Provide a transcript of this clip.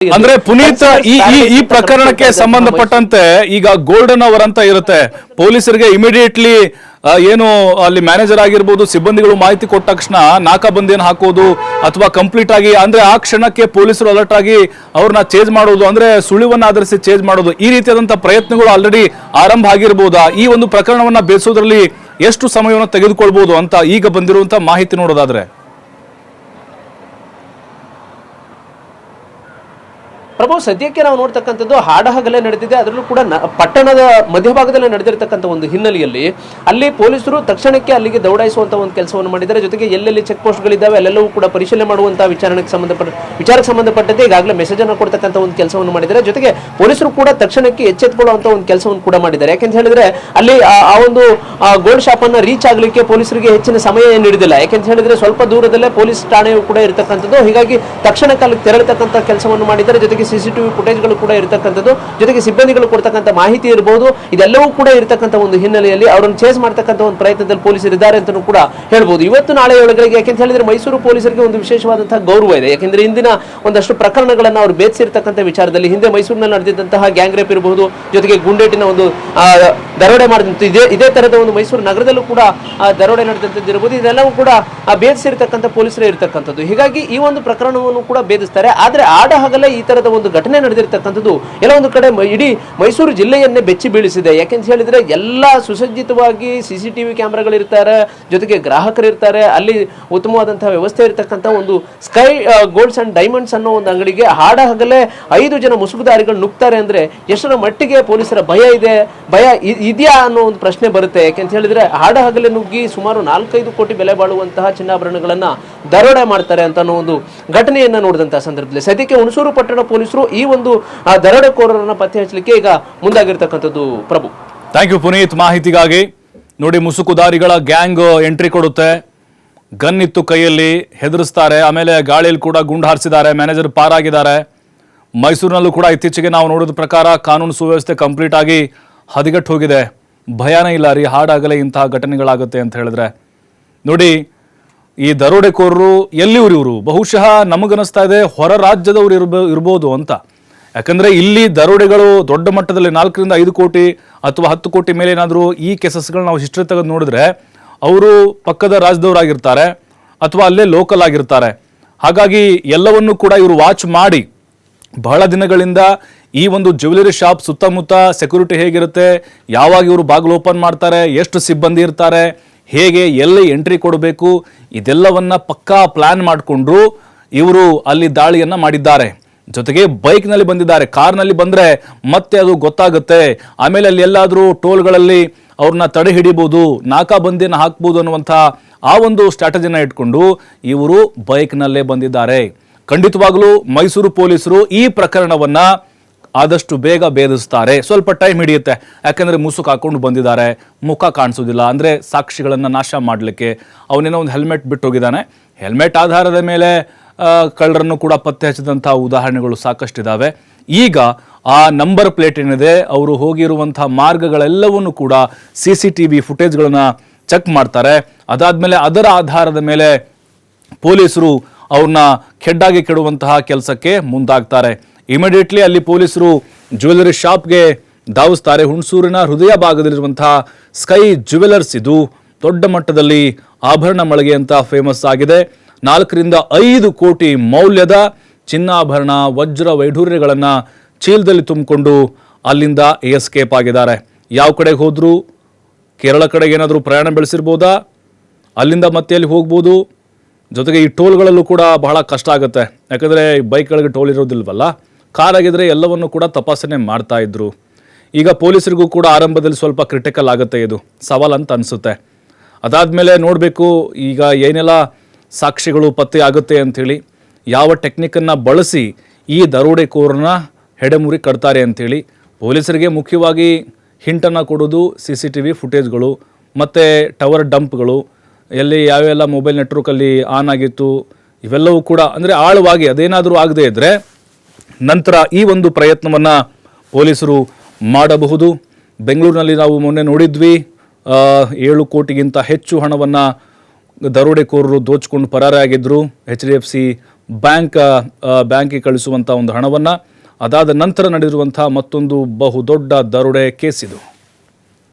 ಅಂದ್ರೆ ಪುನೀತ್ ಈ ಪ್ರಕರಣಕ್ಕೆ ಸಂಬಂಧಪಟ್ಟಂತೆ ಈಗ ಗೋಲ್ಡನ್ ಅವರ್ ಅಂತ ಇರುತ್ತೆ. ಪೊಲೀಸರಿಗೆ ಇಮಿಡಿಯೇಟ್ಲಿ ಏನು ಅಲ್ಲಿ ಮ್ಯಾನೇಜರ್ ಆಗಿರ್ಬೋದು ಸಿಬ್ಬಂದಿಗಳು ಮಾಹಿತಿ ಕೊಟ್ಟ ತಕ್ಷಣ ನಾಕಾಬಂದಿಯನ್ನು ಹಾಕೋದು ಅಥವಾ ಕಂಪ್ಲೀಟ್ ಆಗಿ ಅಂದ್ರೆ ಆ ಕ್ಷಣಕ್ಕೆ ಪೊಲೀಸರು ಅಲರ್ಟ್ ಆಗಿ ಅವ್ರನ್ನ ಚೇಂಜ್ ಮಾಡೋದು, ಅಂದ್ರೆ ಸುಳಿವನ್ನ ಆಧರಿಸಿ ಚೇಂಜ್ ಮಾಡೋದು, ಈ ರೀತಿಯಾದಂತಹ ಪ್ರಯತ್ನಗಳು ಆಲ್ರೆಡಿ ಆರಂಭ ಆಗಿರ್ಬೋದಾ? ಈ ಒಂದು ಪ್ರಕರಣವನ್ನ ಬೇಯಿಸೋದ್ರಲ್ಲಿ ಎಷ್ಟು ಸಮಯವನ್ನು ತೆಗೆದುಕೊಳ್ಬಹುದು ಅಂತ ಈಗ ಬಂದಿರುವಂತಹ ಮಾಹಿತಿ ನೋಡೋದಾದ್ರೆ? ಪ್ರಭು, ಸದ್ಯಕ್ಕೆ ನಾವು ನೋಡ್ತಕ್ಕಂಥದ್ದು ಹಾಡಹಗಲೇ ನಡೆದಿದೆ. ಅದರಲ್ಲೂ ಕೂಡ ಪಟ್ಟಣದ ಮಧ್ಯಭಾಗದಲ್ಲಿ ನಡೆದಿರ್ತಕ್ಕಂಥ ಒಂದು ಹಿನ್ನೆಲೆಯಲ್ಲಿ ಅಲ್ಲಿ ಪೊಲೀಸರು ತಕ್ಷಣಕ್ಕೆ ಅಲ್ಲಿಗೆ ದೌಡಾಯಿಸುವಂತ ಒಂದು ಕೆಲಸವನ್ನು ಮಾಡಿದ್ದಾರೆ. ಜೊತೆಗೆ ಎಲ್ಲೆಲ್ಲಿ ಚೆಕ್ ಪೋಸ್ಟ್ಗಳಿದ್ದಾವೆ ಅಲ್ಲೆಲ್ಲವೂ ಕೂಡ ಪರಿಶೀಲನೆ ಮಾಡುವಂತಹ ವಿಚಾರಕ್ಕೆ ಸಂಬಂಧಪಟ್ಟಂತೆ ಈಗಾಗಲೇ ಮೆಸೇಜ್ ಅನ್ನು ಕೊಡ್ತಕ್ಕಂಥ ಒಂದು ಕೆಲಸವನ್ನು ಮಾಡಿದ್ದಾರೆ. ಜೊತೆಗೆ ಪೊಲೀಸರು ಕೂಡ ತಕ್ಷಣಕ್ಕೆ ಎಚ್ಚೆತ್ತುಕೊಳ್ಳುವಂತ ಒಂದು ಕೆಲಸವನ್ನು ಕೂಡ ಮಾಡಿದ್ದಾರೆ. ಯಾಕೆಂತ ಹೇಳಿದ್ರೆ ಅಲ್ಲಿ ಆ ಒಂದು ಗೋಲ್ಡ್ ಶಾಪ್ ಅನ್ನ ರೀಚ್ ಆಗ್ಲಿಕ್ಕೆ ಪೊಲೀಸರಿಗೆ ಹೆಚ್ಚಿನ ಸಮಯ ಏನು ನೀಡಿದಿಲ್ಲ. ಯಾಕೆಂತ ಹೇಳಿದ್ರೆ ಸ್ವಲ್ಪ ದೂರದಲ್ಲೇ ಪೊಲೀಸ್ ಠಾಣೆಯು ಕೂಡ ಇರತಕ್ಕಂಥದ್ದು. ಹೀಗಾಗಿ ತಕ್ಷಣಕ್ಕೆ ಅಲ್ಲಿ ತೆರಳತಕ್ಕಂಥ ಕೆಲಸವನ್ನು ಮಾಡಿದ್ದಾರೆ. ಜೊತೆಗೆ ಸಿಸಿಟಿವಿ ಫುಟೇಜ್ಗಳು ಕೂಡ ಇರತಕ್ಕಂಥದ್ದು, ಜೊತೆಗೆ ಸಿಬ್ಬಂದಿಗಳು ಕೊಡ್ತಕ್ಕಂಥ ಮಾಹಿತಿ ಇರಬಹುದು, ಇದೆಲ್ಲವೂ ಕೂಡ ಇರತಕ್ಕಂಥ ಒಂದು ಹಿನ್ನೆಲೆಯಲ್ಲಿ ಅವರನ್ನು ಚೇಸ್ ಮಾಡ್ತಕ್ಕಂಥ ಒಂದು ಪ್ರಯತ್ನದಲ್ಲಿ ಪೊಲೀಸರು ಇದ್ದಾರೆ ಅಂತ ಕೂಡ ಹೇಳ್ಬೋದು. ಇವತ್ತು ನಾಳೆ ಒಳಗಳಿಗೆ ಯಾಕೆಂತ ಹೇಳಿದ್ರೆ ಮೈಸೂರು ಪೊಲೀಸರಿಗೆ ಒಂದು ವಿಶೇಷವಾದಂತಹ ಗೌರವ ಇದೆ. ಯಾಕೆಂದ್ರೆ ಇಂದಿನ ಒಂದಷ್ಟು ಪ್ರಕರಣಗಳನ್ನು ಅವರು ಬೇಧಿಸಿರ್ತಕ್ಕಂಥ ವಿಚಾರದಲ್ಲಿ ಹಿಂದೆ ಮೈಸೂರಿನಲ್ಲಿ ನಡೆದಿದ್ದಂತಹ ಗ್ಯಾಂಗ್ ರೇಪ್ ಇರಬಹುದು, ಜೊತೆಗೆ ಗುಂಡೇಟಿನ ಒಂದು ದರೋಡೆ ಮಾಡಿದಂತ ಇದೇ ತರದ ಒಂದು ಮೈಸೂರು ನಗರದಲ್ಲೂ ಕೂಡ ದರೋಡೆ ನಡೆದಂತದ್ದು ಇರಬಹುದು. ಇದೆಲ್ಲವೂ ಕೂಡ ಬೇಧಿಸಿರ್ತಕ್ಕಂಥ ಪೊಲೀಸರೇ ಇರತಕ್ಕಂಥದ್ದು. ಹೀಗಾಗಿ ಈ ಒಂದು ಪ್ರಕರಣವನ್ನು ಕೂಡ ಭೇದಿಸ್ತಾರೆ. ಆದ್ರೆ ಆಡಹಗಲೇ ಈ ತರದ ಒಂದು ಘಟನೆ ನಡೆದಿರ್ತಕ್ಕಂಥದ್ದು ಎಲ್ಲ ಒಂದು ಕಡೆ ಇಡೀ ಮೈಸೂರು ಜಿಲ್ಲೆಯನ್ನೇ ಬೆಚ್ಚಿ ಬೀಳಿಸಿದೆ. ಯಾಕೆಂತ ಹೇಳಿದ್ರೆ ಎಲ್ಲ ಸುಸಜ್ಜಿತವಾಗಿ ಸಿಸಿಟಿವಿ ಕ್ಯಾಮ್ರಾಗಳಿರ್ತಾರೆ, ಜೊತೆಗೆ ಗ್ರಾಹಕರು ಇರ್ತಾರೆ, ಅಲ್ಲಿ ಉತ್ತಮವಾದಂತಹ ವ್ಯವಸ್ಥೆ ಇರತಕ್ಕಂಥ ಒಂದು ಸ್ಕೈ ಗೋಲ್ಡ್ಸ್ ಅಂಡ್ ಡೈಮಂಡ್ಸ್ ಅನ್ನೋ ಒಂದು ಅಂಗಡಿಗೆ ಹಾಡಹಗಲೇ 5 ಜನ ಮುಸುಗುಧಾರಿಗಳು ನುಗ್ತಾರೆ ಅಂದ್ರೆ ಎಷ್ಟರ ಮಟ್ಟಿಗೆ ಪೊಲೀಸರ ಭಯ ಇದೆಯಾ ಅನ್ನೋ ಒಂದು ಪ್ರಶ್ನೆ ಬರುತ್ತೆ. ಯಾಕೆಂತ ಹೇಳಿದ್ರೆ ಹಾಡಹಗಲೇ ನುಗ್ಗಿ ಸುಮಾರು 4-5 ಕೋಟಿ ಬೆಲೆ ಬಾಳುವಂತಹ ಚಿನ್ನಾಭರಣಗಳನ್ನ ದರೋಡೆ ಮಾಡ್ತಾರೆ ಅಂತ ಅನ್ನೋ ಒಂದು ಘಟನೆಯನ್ನ ನೋಡಿದಂತಹ ಸಂದರ್ಭದಲ್ಲಿ ಸದ್ಯಕ್ಕೆ ಹುಣಸೂರು ಪಟ್ಟಣ ಪೊಲೀಸರು ಈ ಒಂದು ದರೋಡೆಕೋರರನ್ನ ಪತ್ತೆ ಹಚ್ಚಲಿಕ್ಕೆ ಈಗ ಮುಂದಾಗಿರ್ತಕ್ಕಂಥದ್ದು. ಪ್ರಭು, ಥ್ಯಾಂಕ್ ಯು ಪುನೀತ್ ಮಾಹಿತಿಗಾಗಿ. ನೋಡಿ, ಮುಸುಕುದಾರಿಗಳ ಗ್ಯಾಂಗ್ ಎಂಟ್ರಿ ಕೊಡುತ್ತೆ, ಗನ್ ಇತ್ತು ಕೈಯಲ್ಲಿ, ಹೆದರಿಸ್ತಾರೆ, ಆಮೇಲೆ ಗಾಳಿಯಲ್ಲಿ ಕೂಡ ಗುಂಡು ಹಾರಿಸಿದ್ದಾರೆ, ಮ್ಯಾನೇಜರ್ ಪಾರಾಗಿದ್ದಾರೆ. ಮೈಸೂರಿನಲ್ಲೂ ಕೂಡ ಇತ್ತೀಚೆಗೆ ನಾವು ನೋಡಿದ ಪ್ರಕಾರ ಕಾನೂನು ಸುವ್ಯವಸ್ಥೆ ಕಂಪ್ಲೀಟ್ ಆಗಿ ಹದಗೆಟ್ಟು ಹೋಗಿದೆ. ಭಯನೇ ಇಲ್ಲ ರೀ ಹಾಡಾಗಲೇ ಇಂತಹ ಘಟನೆಗಳಾಗುತ್ತೆ ಅಂತ ಹೇಳಿದ್ರೆ. ನೋಡಿ, ಈ ದರೋಡೆಕೋರರು ಎಲ್ಲಿವರು ಬಹುಶಃ ನಮಗನಿಸ್ತಾ ಇದೆ ಹೊರ ರಾಜ್ಯದವರು ಇರ್ಬೋದು ಅಂತ. ಯಾಕಂದ್ರೆ ಇಲ್ಲಿ ದರೋಡೆಗಳು ದೊಡ್ಡ ಮಟ್ಟದಲ್ಲಿ 4-5 ಕೋಟಿ ಅಥವಾ 10 ಕೋಟಿ ಮೇಲೆ ಏನಾದರೂ ಈ ಕೇಸಸ್ಗಳು ನಾವು ಹಿಸ್ಟ್ರಿ ತೆಗೆದು ನೋಡಿದ್ರೆ ಅವರು ಪಕ್ಕದ ರಾಜ್ಯದವರಾಗಿರ್ತಾರೆ ಅಥವಾ ಅಲ್ಲೇ ಲೋಕಲ್ ಆಗಿರ್ತಾರೆ. ಹಾಗಾಗಿ ಎಲ್ಲವನ್ನೂ ಕೂಡ ಇವರು ವಾಚ್ ಮಾಡಿ ಬಹಳ ದಿನಗಳಿಂದ ಈ ಒಂದು ಜ್ಯುವೆಲರಿ ಶಾಪ್ ಸುತ್ತಮುತ್ತ ಸೆಕ್ಯೂರಿಟಿ ಹೇಗಿರುತ್ತೆ, ಯಾವಾಗ ಇವರು ಬಾಗಿಲು ಓಪನ್ ಮಾಡ್ತಾರೆ, ಎಷ್ಟು ಸಿಬ್ಬಂದಿ ಇರ್ತಾರೆ, ಹೇಗೆ ಎಲ್ಲಿ ಎಂಟ್ರಿ ಕೊಡಬೇಕು, ಇದೆಲ್ಲವನ್ನ ಪಕ್ಕಾ ಪ್ಲಾನ್ ಮಾಡಿಕೊಂಡು ಇವರು ಅಲ್ಲಿ ದಾಳಿಯನ್ನ ಮಾಡಿದ್ದಾರೆ. ಜೊತೆಗೆ ಬೈಕ್ನಲ್ಲಿ ಬಂದಿದ್ದಾರೆ. ಕಾರ್ನಲ್ಲಿ ಬಂದರೆ ಮತ್ತೆ ಅದು ಗೊತ್ತಾಗುತ್ತೆ. ಆಮೇಲೆ ಅಲ್ಲಿ ಎಲ್ಲಾದರೂ ಟೋಲ್ಗಳಲ್ಲಿ ಅವ್ರನ್ನ ತಡೆ ಹಿಡಿಬೋದು, ನಾಕಾಬಂದಿಯನ್ನು ಹಾಕ್ಬೋದು ಅನ್ನುವಂಥ ಆ ಒಂದು ಸ್ಟ್ರಾಟಜಿನ ಇಟ್ಕೊಂಡು ಇವರು ಬೈಕ್ನಲ್ಲೇ ಬಂದಿದ್ದಾರೆ. ಖಂಡಿತವಾಗಲೂ ಮೈಸೂರು ಪೊಲೀಸರು ಈ ಪ್ರಕರಣವನ್ನ ಆದಷ್ಟು ಬೇಗ ಭೇದಿಸ್ತಾರೆ. ಸ್ವಲ್ಪ ಟೈಮ್ ಹಿಡಿಯುತ್ತೆ, ಯಾಕಂದರೆ ಮುಸುಕು ಹಾಕೊಂಡು ಬಂದಿದ್ದಾರೆ, ಮುಖ ಕಾಣಿಸೋದಿಲ್ಲ, ಅಂದರೆ ಸಾಕ್ಷಿಗಳನ್ನು ನಾಶ ಮಾಡಲಿಕ್ಕೆ. ಅವನೇನೋ ಒಂದು ಹೆಲ್ಮೆಟ್ ಬಿಟ್ಟು ಹೋಗಿದ್ದಾನೆ, ಹೆಲ್ಮೆಟ್ ಆಧಾರದ ಮೇಲೆ ಕಳ್ಳರನ್ನು ಕೂಡ ಪತ್ತೆ ಹಚ್ಚಿದಂಥ ಉದಾಹರಣೆಗಳು ಸಾಕಷ್ಟಿದ್ದಾವೆ. ಈಗ ಆ ನಂಬರ್ ಪ್ಲೇಟ್ ಏನಿದೆ, ಅವರು ಹೋಗಿರುವಂಥ ಮಾರ್ಗಗಳೆಲ್ಲವನ್ನೂ ಕೂಡ CCTV ಫುಟೇಜ್ಗಳನ್ನು ಚೆಕ್ ಮಾಡ್ತಾರೆ. ಅದಾದಮೇಲೆ ಅದರ ಆಧಾರದ ಮೇಲೆ ಪೊಲೀಸರು ಅವ್ರನ್ನ ಕೆಡ್ಡಾಗಿ ಕೆಡುವಂತಹ ಕೆಲಸಕ್ಕೆ ಮುಂದಾಗ್ತಾರೆ. ಇಮಿಡಿಯೇಟ್ಲಿ ಅಲ್ಲಿ ಪೊಲೀಸರು ಜ್ಯುವೆಲರಿ ಶಾಪ್ಗೆ ಧಾವಿಸ್ತಾರೆ. ಹುಣಸೂರಿನ ಹೃದಯ ಭಾಗದಲ್ಲಿರುವಂತಹ ಸ್ಕೈ ಜ್ಯುವೆಲರ್ಸ್ ಇದು ದೊಡ್ಡ ಮಟ್ಟದಲ್ಲಿ ಆಭರಣ ಮಳಿಗೆ ಅಂತ ಫೇಮಸ್ ಆಗಿದೆ. 4-5 ಕೋಟಿ ಮೌಲ್ಯದ ಚಿನ್ನಾಭರಣ, ವಜ್ರ ವೈಢೂರ್ಯಗಳನ್ನು ಚೀಲದಲ್ಲಿ ತುಂಬಿಕೊಂಡು ಅಲ್ಲಿಂದ ಎಸ್ಕೇಪ್ ಆಗಿದ್ದಾರೆ. ಯಾವ ಕಡೆಗೆ ಹೋದ್ರು, ಕೇರಳ ಕಡೆಗೆ ಏನಾದರೂ ಪ್ರಯಾಣ ಬೆಳೆಸಿರ್ಬೋದಾ, ಅಲ್ಲಿಂದ ಮತ್ತೆ ಅಲ್ಲಿ ಹೋಗ್ಬೋದು. ಜೊತೆಗೆ ಈ ಟೋಲ್ಗಳಲ್ಲೂ ಕೂಡ ಬಹಳ ಕಷ್ಟ ಆಗುತ್ತೆ, ಯಾಕಂದರೆ ಬೈಕ್ಗಳಿಗೆ ಟೋಲ್ ಇರೋದಿಲ್ವಲ್ಲ. ಕಾರ್ ಆಗಿದ್ರೆ ಎಲ್ಲವನ್ನು ಕೂಡ ತಪಾಸಣೆ ಮಾಡ್ತಾ ಇದ್ರು. ಈಗ ಪೊಲೀಸರಿಗೂ ಕೂಡ ಆರಂಭದಲ್ಲಿ ಸ್ವಲ್ಪ ಕ್ರಿಟಿಕಲ್ ಆಗುತ್ತೆ, ಇದು ಸವಾಲ್ ಅಂತ ಅನಿಸುತ್ತೆ. ಅದಾದಮೇಲೆ ನೋಡಬೇಕು ಈಗ ಏನೆಲ್ಲ ಸಾಕ್ಷಿಗಳು ಪತ್ತೆ ಆಗುತ್ತೆ ಅಂಥೇಳಿ, ಯಾವ ಟೆಕ್ನಿಕನ್ನು ಬಳಸಿ ಈ ದರೋಡೆಕೋರನ್ನ ಹೆಡೆಮುರಿ ಕಟ್ತಾರೆ ಅಂಥೇಳಿ. ಪೊಲೀಸರಿಗೆ ಮುಖ್ಯವಾಗಿ ಹಿಂಟನ್ನು ಕೊಡೋದು CCTV ಫುಟೇಜ್ಗಳು ಮತ್ತು ಟವರ್ ಡಂಪ್ಗಳು, ಎಲ್ಲಿ ಯಾವೆಲ್ಲ ಮೊಬೈಲ್ ನೆಟ್ವರ್ಕಲ್ಲಿ ಆನ್ ಆಗಿತ್ತು, ಇವೆಲ್ಲವೂ ಕೂಡ ಅಂದರೆ ಆಳವಾಗಿ ಅದೇನಾದರೂ ಆಗದೇ ಇದ್ದರೆ ನಂತರ ಈ ಒಂದು ಪ್ರಯತ್ನವನ್ನು ಪೊಲೀಸರು ಮಾಡಬಹುದು. ಬೆಂಗಳೂರಿನಲ್ಲಿ ನಾವು ಮೊನ್ನೆ ನೋಡಿದ್ವಿ, 7 ಕೋಟಿಗಿಂತ ಹೆಚ್ಚು ಹಣವನ್ನು ದರೋಡೆಕೋರರು ದೋಚಿಕೊಂಡು ಪರಾರಿಯಾಗಿದ್ದರು. HDFC ಬ್ಯಾಂಕಿಗೆ ಕಳಿಸುವಂಥ ಒಂದು ಹಣವನ್ನು. ಅದಾದ ನಂತರ ನಡೆದಿರುವಂಥ ಮತ್ತೊಂದು ಬಹುದೊಡ್ಡ ದರೋಡೆ ಕೇಸ್ ಇದು.